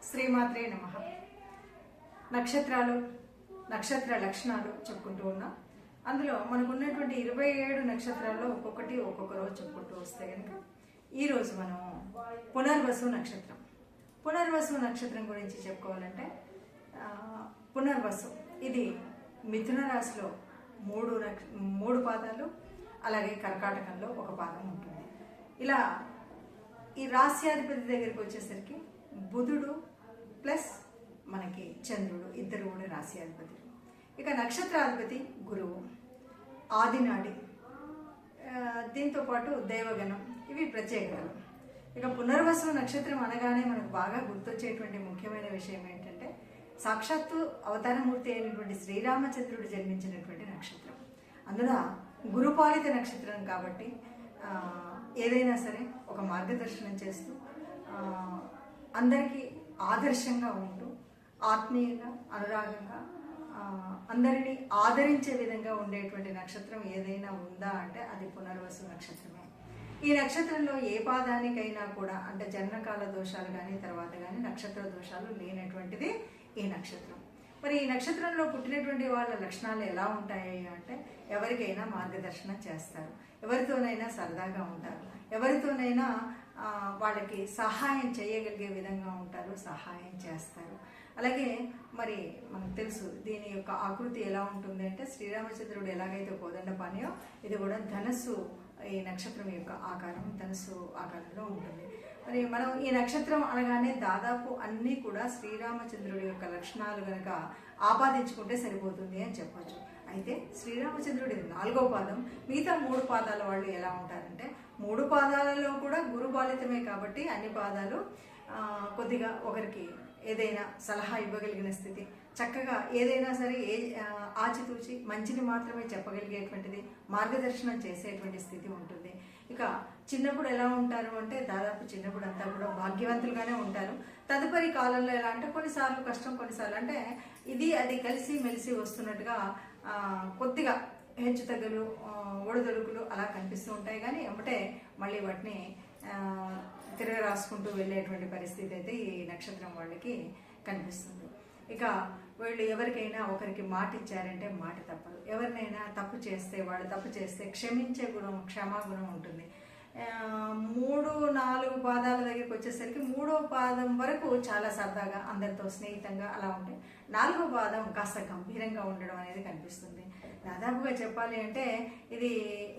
శ్రీమాత్రే నమః. నక్షత్రాలు, నక్షత్ర లక్షణాలు చెప్పుకుంటూ ఉన్నాం. అందులో మనకు ఉన్నటువంటి 27 నక్షత్రాల్లో ఒక్కొక్కటి ఒక్కొక్క రోజు చెప్పుకుంటూ వస్తే కనుక ఈరోజు మనం పునర్వసు నక్షత్రం. పునర్వసు నక్షత్రం గురించి చెప్పుకోవాలంటే పునర్వసు ఇది మిథున రాశిలో మూడు పాదాలు, అలాగే కర్కాటకంలో ఒక పాదం ఉంటుంది. ఇలా ఈ రాశ్యాధిపతి దగ్గరికి వచ్చేసరికి బుధుడు ప్లస్ మనకి చంద్రుడు ఇద్దరు కూడా రాశ్యాధిపతి. ఇక నక్షత్రాధిపతి గురువు, ఆదినాడి, దీంతోపాటు దైవగణం, ఇవి ప్రత్యేకతలు. ఇక పునర్వసు నక్షత్రం అనగానే మనకు బాగా గుర్తొచ్చేటువంటి ముఖ్యమైన విషయం ఏంటంటే సాక్షాత్తు అవతారమూర్తి అయినటువంటి శ్రీరామచంద్రుడు జన్మించినటువంటి నక్షత్రం. అందులో గురుపాలిత నక్షత్రం కాబట్టి ఏదైనా సరే ఒక మార్గదర్శనం చేస్తూ అందరికీ ఆదర్శంగా ఉంటూ ఆత్మీయంగా అనురాగంగా అందరినీ ఆదరించే విధంగా ఉండేటువంటి నక్షత్రం ఏదైనా ఉందా అంటే అది పునర్వసు నక్షత్రమే. ఈ నక్షత్రంలో ఏ పాదానికైనా కూడా అంటే జన్మకాల దోషాలు కానీ తర్వాత కానీ నక్షత్ర దోషాలు లేనటువంటిది ఈ నక్షత్రం. మరి ఈ నక్షత్రంలో పుట్టినటువంటి వాళ్ళ లక్షణాలు ఎలా ఉంటాయి అంటే ఎవరికైనా మార్గదర్శనం చేస్తారు, ఎవరితోనైనా సరదాగా ఉంటారు, ఎవరితోనైనా వాళ్ళకి సహాయం చేయగలిగే విధంగా ఉంటారు, సహాయం చేస్తారు. అలాగే మరి మనకు తెలుసు దీని యొక్క ఆకృతి ఎలా ఉంటుంది అంటే శ్రీరామచంద్రుడు ఎలాగైతే కోదండ పానీయో ఇది కూడా ధనస్సు, ఈ నక్షత్రం యొక్క ఆకారం ధనస్సు ఆకారంలో ఉంటుంది. మరి మనం ఈ నక్షత్రం అనగానే దాదాపు అన్నీ కూడా శ్రీరామచంద్రుడి యొక్క లక్షణాలు కనుక ఆపాదించుకుంటే సరిపోతుంది అని చెప్పచ్చు. అయితే శ్రీరామచంద్రుడి 4వ పాదం, మిగతా 3 పాదాల వాళ్ళు ఎలా ఉంటారంటే 3 పాదాలలో కూడా గురుపాలితమే కాబట్టి అన్ని పాదాలు కొద్దిగా ఒకరికి ఏదైనా సలహా ఇవ్వగలిగిన స్థితి, చక్కగా ఏదైనా సరే ఆచితూచి మంచిని మాత్రమే చెప్పగలిగేటువంటిది, మార్గదర్శనం చేసేటువంటి స్థితి ఉంటుంది. ఇక చిన్నప్పుడు ఎలా ఉంటారు అంటే దాదాపు చిన్నప్పుడు అంతా కూడా భాగ్యవంతులుగానే ఉంటారు. తదుపరి కాలంలో ఎలా అంటే కొన్నిసార్లు కష్టం, కొన్నిసార్లు అంటే ఇది అది కలిసి మెలిసి వస్తున్నట్టుగా కొద్దిగా హెచ్చు తగ్గులు ఒడిదొడుకులు అలా కనిపిస్తూ ఉంటాయి. కానీ ఏమంటే మళ్ళీ వాటిని తిరగ రాసుకుంటూ వెళ్ళేటువంటి పరిస్థితి అయితే ఈ నక్షత్రం వాళ్ళకి కనిపిస్తుంది. ఇక వీళ్ళు ఎవరికైనా ఒకరికి మాట ఇచ్చారంటే మాట తప్పరు. ఎవరినైనా తప్పు చేస్తే వాళ్ళు తప్పు చేస్తే క్షమించే గుణం, క్షమాగుణం ఉంటుంది. 3-4 పాదాల దగ్గరికి వచ్చేసరికి 3వ పాదం వరకు చాలా సరదాగా అందరితో స్నేహితంగా అలా ఉంటాయి. 4వ పాదం కాస్త గంభీరంగా ఉండడం అనేది కనిపిస్తుంది. దాదాపుగా చెప్పాలి అంటే ఇది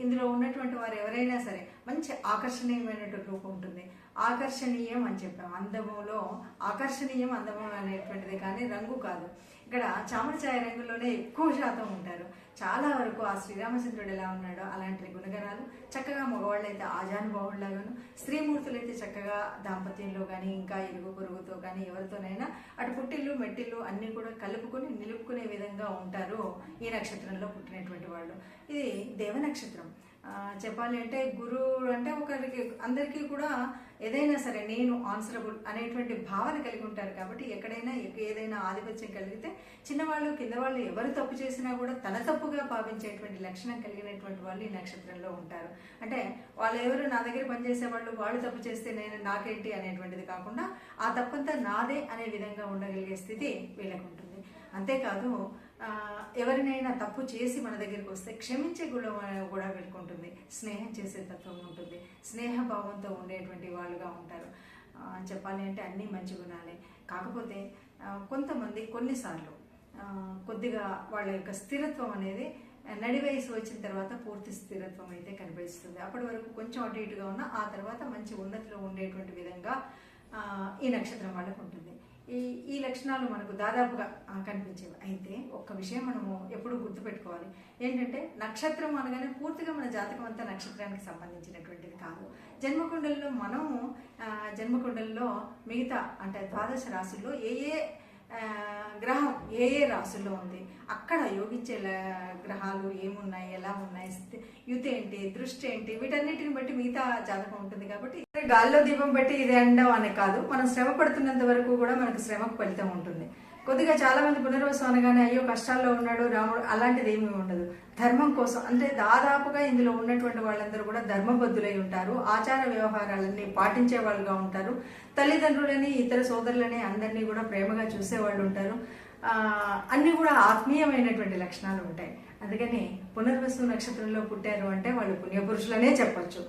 ఇందులో ఉన్నటువంటి వారు ఎవరైనా సరే మంచి ఆకర్షణీయమైనటువంటి రూపం ఉంటుంది. ఆకర్షణీయం అని చెప్పాం, అందములో ఆకర్షణీయం అందము అనేటువంటిది కానీ రంగు కాదు. ఇక్కడ చామరఛాయ రంగులోనే ఎక్కువ శాతం ఉంటారు. చాలా వరకు ఆ శ్రీరామచంద్రుడు ఎలా ఉన్నాడో అలాంటి గుణగణాలు చక్కగా మగవాళ్ళు అయితే ఆజానుభావుల్లాగాను, స్త్రీమూర్తులైతే చక్కగా దాంపత్యంలో కానీ ఇంకా ఇరుగు పొరుగుతో కానీ ఎవరితోనైనా అటు పుట్టిల్లు మెట్టిల్లు అన్నీ కూడా కలుపుకొని నిలుపుకునే విధంగా ఉంటారు ఈ నక్షత్రంలో పుట్టినటువంటి వాళ్ళు. ఇది దేవ నక్షత్రం. చెప్పాలి అంటే గురువు అంటే ఒకరికి అందరికీ కూడా ఏదైనా సరే నేను ఆన్సరబుల్ అనేటువంటి భావన కలిగి ఉంటారు. కాబట్టి ఎక్కడైనా ఏదైనా ఆధిపత్యం కలిగితే చిన్నవాళ్ళు కిందవాళ్ళు ఎవరు తప్పు చేసినా కూడా తన తప్పుగా భావించేటువంటి లక్షణం కలిగినటువంటి వాళ్ళు ఈ నక్షత్రంలో ఉంటారు. అంటే వాళ్ళు ఎవరు నా దగ్గర పనిచేసే వాళ్ళు తప్పు చేస్తే నాకేంటి అనేటువంటిది కాకుండా ఆ తప్పంతా నాదే అనే విధంగా ఉండగలిగే స్థితి వీళ్ళకు ఉంటుంది. అంతేకాదు ఎవరినైనా తప్పు చేసి మన దగ్గరికి వస్తే క్షమించే గుణం కూడా వీళ్ళకుంటుంది. స్నేహం చేసే తత్వం ఉంటుంది, స్నేహభావంతో ఉండేటువంటి వాళ్ళుగా ఉంటారు. చెప్పాలి అంటే అన్నీ మంచి గుణాలే. కాకపోతే కొంతమంది కొన్నిసార్లు కొద్దిగా వాళ్ళ యొక్క స్థిరత్వం అనేది నడి వయసు వచ్చిన తర్వాత పూర్తి స్థిరత్వం అయితే కనిపిస్తుంది. అప్పటి వరకు కొంచెం అటు ఇటుగా ఉన్న ఆ తర్వాత మంచి ఉన్నతిలో ఉండేటువంటి విధంగా ఈ నక్షత్రం వాళ్ళకు ఉంటుంది. ఈ లక్షణాలు మనకు దాదాపుగా కనిపించేవి. అయితే ఒక్క విషయం మనము ఎప్పుడు గుర్తుపెట్టుకోవాలి ఏంటంటే నక్షత్రం అనగానే పూర్తిగా మన జాతకం అంతా నక్షత్రానికి సంబంధించినటువంటిది కాదు. జన్మకుండల్లో మనము జన్మకుండల్లో మిగతా అంటే 12 రాశుల్లో ఏ గ్రహం ఏ రాశుల్లో ఉంది, అక్కడ యోగించే గ్రహాలు ఏమున్నాయి, ఎలా ఉన్నాయి, యుతి ఏంటి, దృష్టి ఏంటి, వీటన్నిటిని బట్టి మిగతా జాతకం ఉంటుంది. కాబట్టి గాల్లో దీపం బట్టి ఇది అండం అనే కాదు, మనం శ్రమ పడుతున్నంత వరకు కూడా మనకు శ్రమకు ఫలితం ఉంటుంది. కొద్దిగా చాలా మంది పునర్వసు అనగానే అయ్యో కష్టాల్లో ఉన్నాడు రాముడు, అలాంటిది ఏమీ ఉండదు. ధర్మం కోసం అంటే దాదాపుగా ఇందులో ఉన్నటువంటి వాళ్ళందరూ కూడా ధర్మబద్ధులై ఉంటారు, ఆచార వ్యవహారాలన్నీ పాటించే వాళ్ళుగా ఉంటారు, తల్లిదండ్రులని ఇతర సోదరులని అందరినీ కూడా ప్రేమగా చూసేవాళ్ళు ఉంటారు. అన్నీ కూడా ఆత్మీయమైనటువంటి లక్షణాలు ఉంటాయి. అందుకని పునర్వసు నక్షత్రంలో పుట్టారు అంటే వాళ్ళు పుణ్యపురుషులనే చెప్పొచ్చు.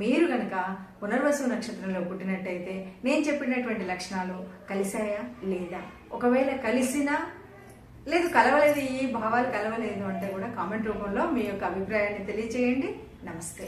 మీరు కనుక పునర్వసు నక్షత్రంలో పుట్టినట్టయితే నేను చెప్పినటువంటి లక్షణాలు కలిశాయా లేదా, ఒకవేళ కలిసినా లేదు కలవలేదు, ఈ భావాలు కలవలేదు అంటే కూడా కామెంట్ రూపంలో మీ యొక్క అభిప్రాయాన్ని తెలియచేయండి. నమస్తే.